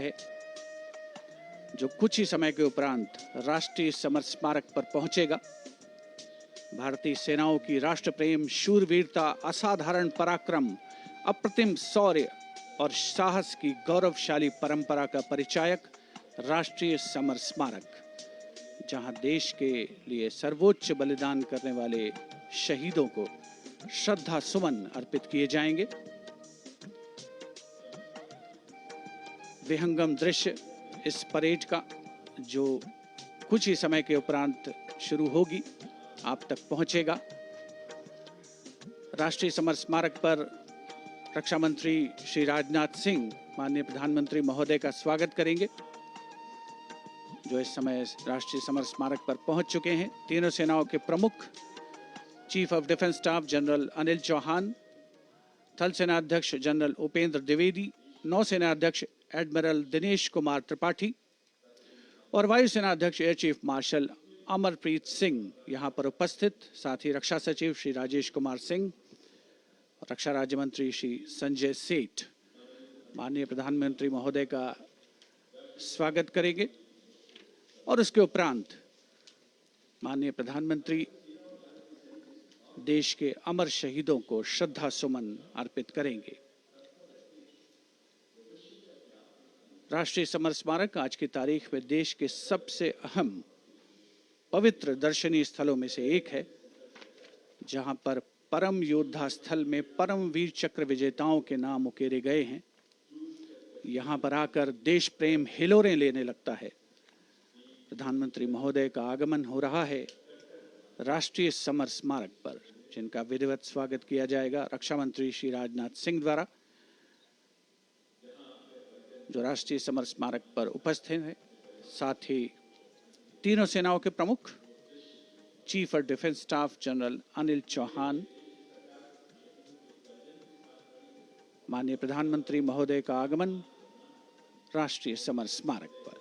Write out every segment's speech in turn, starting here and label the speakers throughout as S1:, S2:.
S1: है, जो कुछ ही समय के उपरांत राष्ट्रीय समर स्मारक पर पहुंचेगा। भारतीय सेनाओं की राष्ट्र प्रेम, शूरवीरता, असाधारण पराक्रम, अप्रतिम शौर्य और साहस की गौरवशाली परंपरा का परिचायक राष्ट्रीय समर स्मारक, जहां देश के लिए सर्वोच्च बलिदान करने वाले शहीदों को श्रद्धा सुमन अर्पित किए जाएंगे। विहंगम दृश्य इस परेड का, जो कुछ ही समय के उपरांत शुरू होगी, आप तक पहुंचेगा। राष्ट्रीय समर स्मारक पर रक्षा मंत्री श्री राजनाथ सिंह माननीय प्रधानमंत्री महोदय का स्वागत करेंगे, जो इस समय राष्ट्रीय समर स्मारक पर पहुंच चुके हैं। तीनों सेनाओं के प्रमुख chief of defence staff general Anil Chauhan, थल सेना अध्यक्ष जनरल उपेंद्र द्विवेदी, नौसेना अध्यक्ष एडमिरल दिनेश कुमार त्रिपाठी और वायुसेना अध्यक्ष air chief marshal Amarpreet Singh यहां पर उपस्थित। साथ ही रक्षा सचिव श्री राजेश कुमार सिंह, रक्षा राज्य मंत्री श्री संजय सेठ माननीय प्रधानमंत्री महोदय का स्वागत करेंगे और उसके उपरांत माननीय प्रधानमंत्री देश के अमर शहीदों को श्रद्धा सुमन अर्पित करेंगे। राष्ट्रीय समर स्मारक आज की तारीख में देश के सबसे अहम पवित्र दर्शनीय स्थलों में से एक है, जहां पर परम योद्धा स्थल में परम वीर चक्र विजेताओं के नाम उकेरे गए हैं। यहां पर आकर देश प्रेम हिलोरें लेने लगता है। प्रधानमंत्री महोदय का आगमन हो रहा है राष्ट्रीय समर स्मारक पर, जिनका विधिवत स्वागत किया जाएगा रक्षा मंत्री श्री राजनाथ सिंह द्वारा, जो राष्ट्रीय समर स्मारक पर उपस्थित हैं। साथ ही तीनों सेनाओं के प्रमुख chief of defence staff general Anil Chauhan, माननीय प्रधानमंत्री महोदय का आगमन राष्ट्रीय समर स्मारक पर।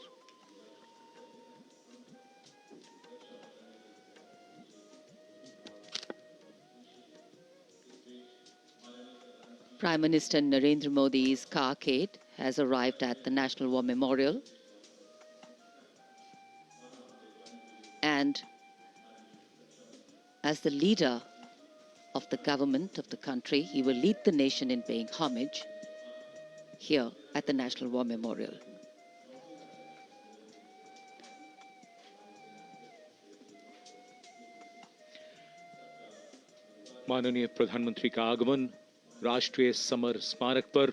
S2: Prime Minister Narendra Modi's carcade has arrived at the National War Memorial, and as the leader of the government of the country, he will lead the nation in paying homage here at the National War Memorial.
S3: माननीय प्रधानमंत्री का आगमन राष्ट्रीय summer स्मारक पर।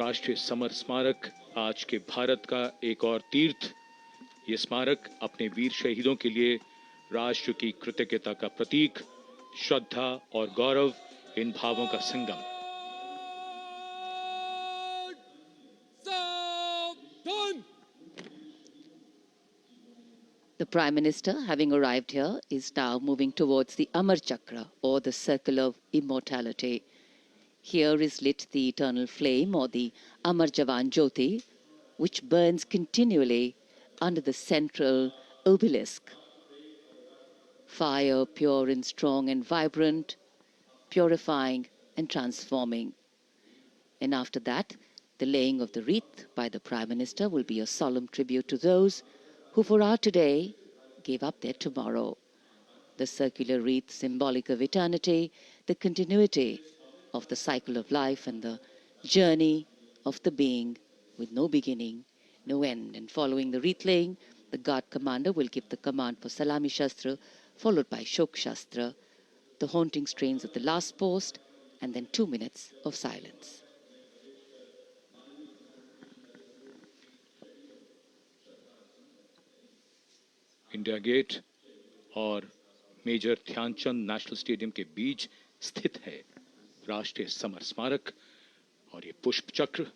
S3: राष्ट्रीय summer स्मारक आज के भारत का एक और तीर्थ। ये स्मारक अपने वीर शहीदों के लिए राष्ट्र की कृतज्ञता का प्रतीक, श्रद्धा और गौरव, इन भावों का संगम।
S2: The Prime Minister, having arrived here, is now moving towards the Amar Chakra, or the Circle of Immortality. Here is lit the eternal flame, or the Amar Jawan Jyoti, which burns continually under the central obelisk. Fire, pure and strong and vibrant, purifying and transforming. And after that, the laying of the wreath by the Prime Minister will be a solemn tribute to those who for our today gave up their tomorrow. The circular wreath, symbolic of eternity, the continuity of the cycle of life and the journey of the being with no beginning, no end. And following the wreath laying, the guard commander will give the command for Salami Shastra, followed by Shok Shastra, the haunting strains of the last post, and then 2 minutes of silence.
S3: India Gate और Major Dhyan Chand National Stadium के बीच स्थित है राष्ट्रीय summer स्मारक और ये पुष्प चक्र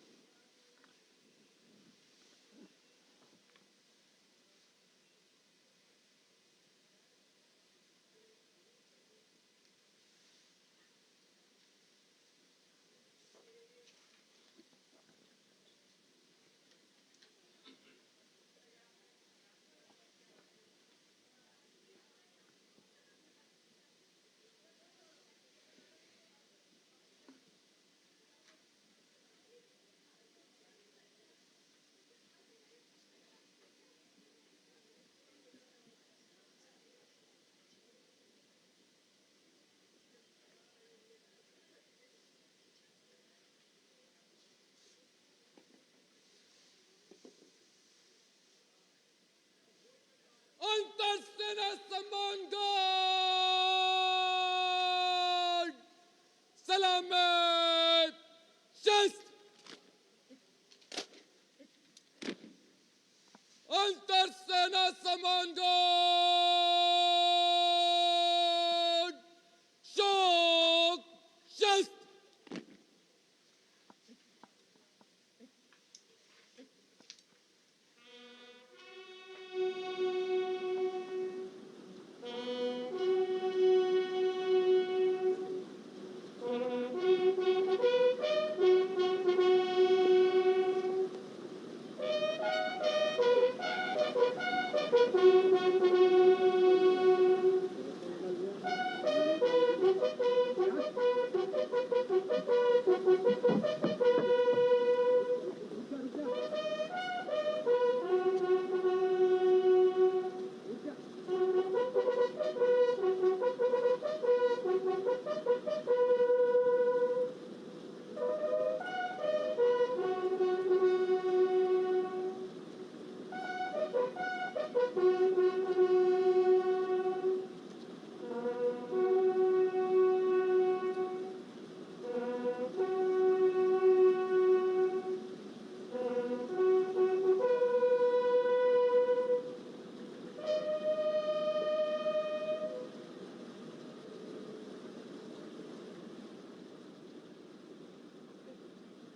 S4: सम्मान गार्ड सलामत शस्त्र अंतर सेना सम्मान गार्ड शोक शस्त्र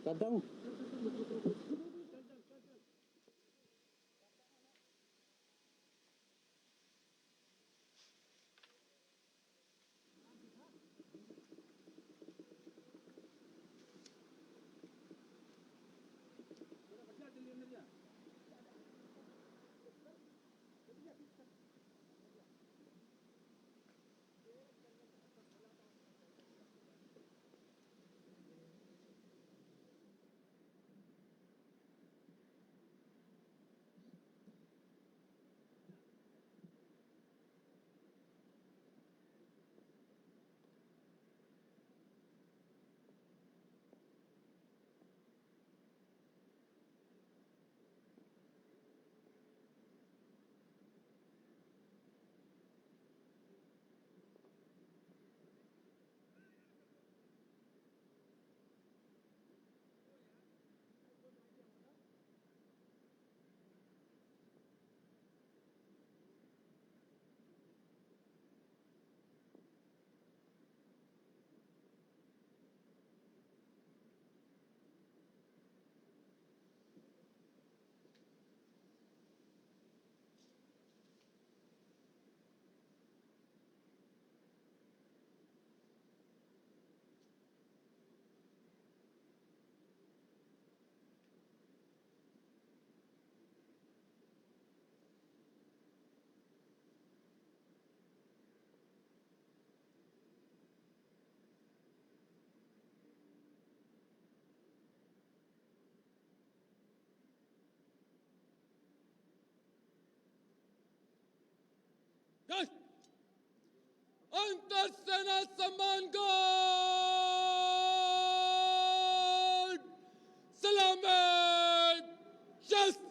S1: करता हूँ। अंतर सेना सम्मान गार्ड सलामत शस्त्र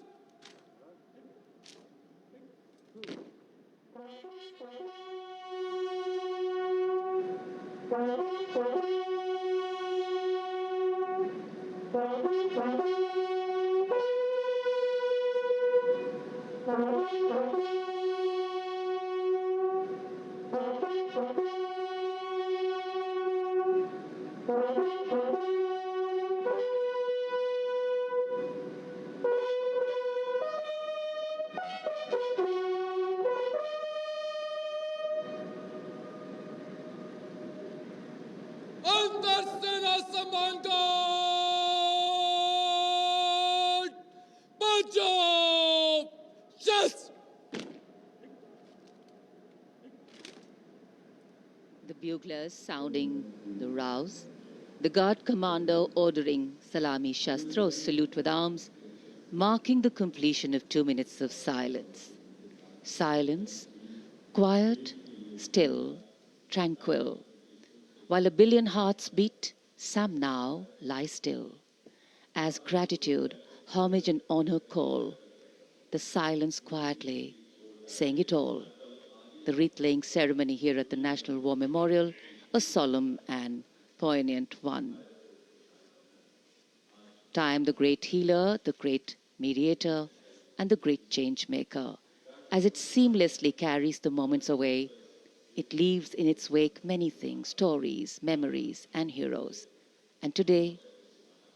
S1: अंतर सेना सम्मान गार्ड पंजाब शस्त्र
S2: The buglers sounding the rouse, the guard commander ordering Salami Shastros salute with arms, marking the completion of 2 minutes of silence. Silence, quiet, still, tranquil. While a billion hearts beat, some now lie still. As gratitude, homage and honor call, the silence quietly, saying it all. the wreath-laying ceremony here at the National War Memorial a solemn and poignant one. Time, the great healer, the great mediator, and the great change maker. As it seamlessly carries the moments away, it leaves in its wake many things, stories, memories, and heroes. And today,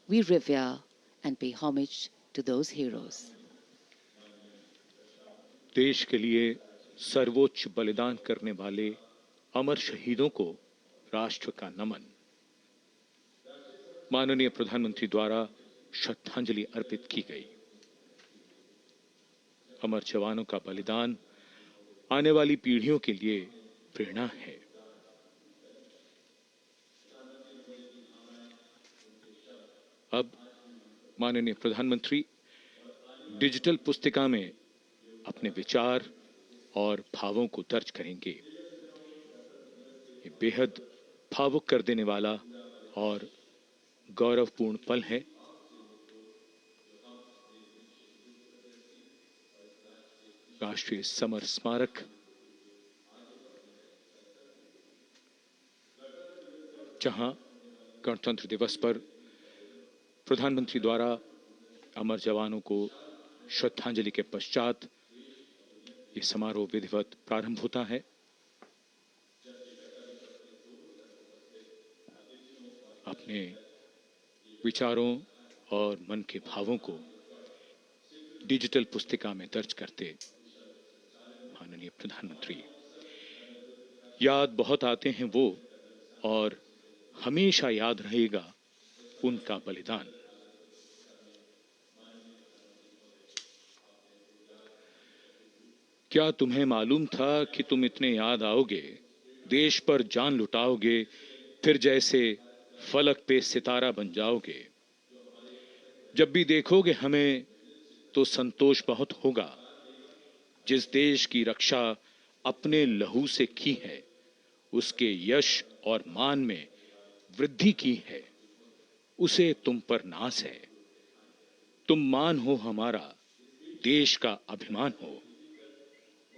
S2: we revere and pay homage to those heroes.
S3: देश के लिए सर्वोच्च बलिदान करने वाले अमर शहीदों को राष्ट्र का नमन। माननीय प्रधानमंत्री द्वारा श्रद्धांजलि अर्पित की गई। अमर जवानों का बलिदान आने वाली पीढ़ियों के लिए प्रेरणा है। अब माननीय प्रधानमंत्री डिजिटल पुस्तिका में अपने विचार और भावों को दर्ज करेंगे। ये बेहद भावुक कर देने वाला और गौरवपूर्ण पल है। राष्ट्रीय समर स्मारक जहां गणतंत्र दिवस पर प्रधानमंत्री द्वारा अमर जवानों को श्रद्धांजलि के पश्चात ये समारोह विधिवत प्रारंभ होता है। अपने विचारों और मन के भावों को डिजिटल पुस्तिका में दर्ज करते माननीय प्रधानमंत्री, याद बहुत आते हैं वो और हमेशा याद रहेगा उनका बलिदान। क्या तुम्हें मालूम था कि तुम इतने याद आओगे, देश पर जान लुटाओगे, फिर जैसे फलक पे सितारा बन जाओगे। जब भी देखोगे हमें तो संतोष बहुत होगा। जिस देश की रक्षा अपने लहू से की है, उसके यश और मान में वृद्धि की है, उसे तुम पर नाज है। तुम मान हो हमारा, देश का अभिमान हो।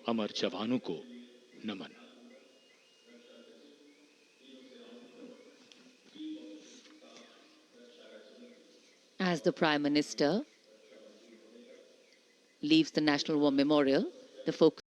S3: अमर जवानों को नमन।
S2: As the Prime Minister leaves the National War Memorial, the focus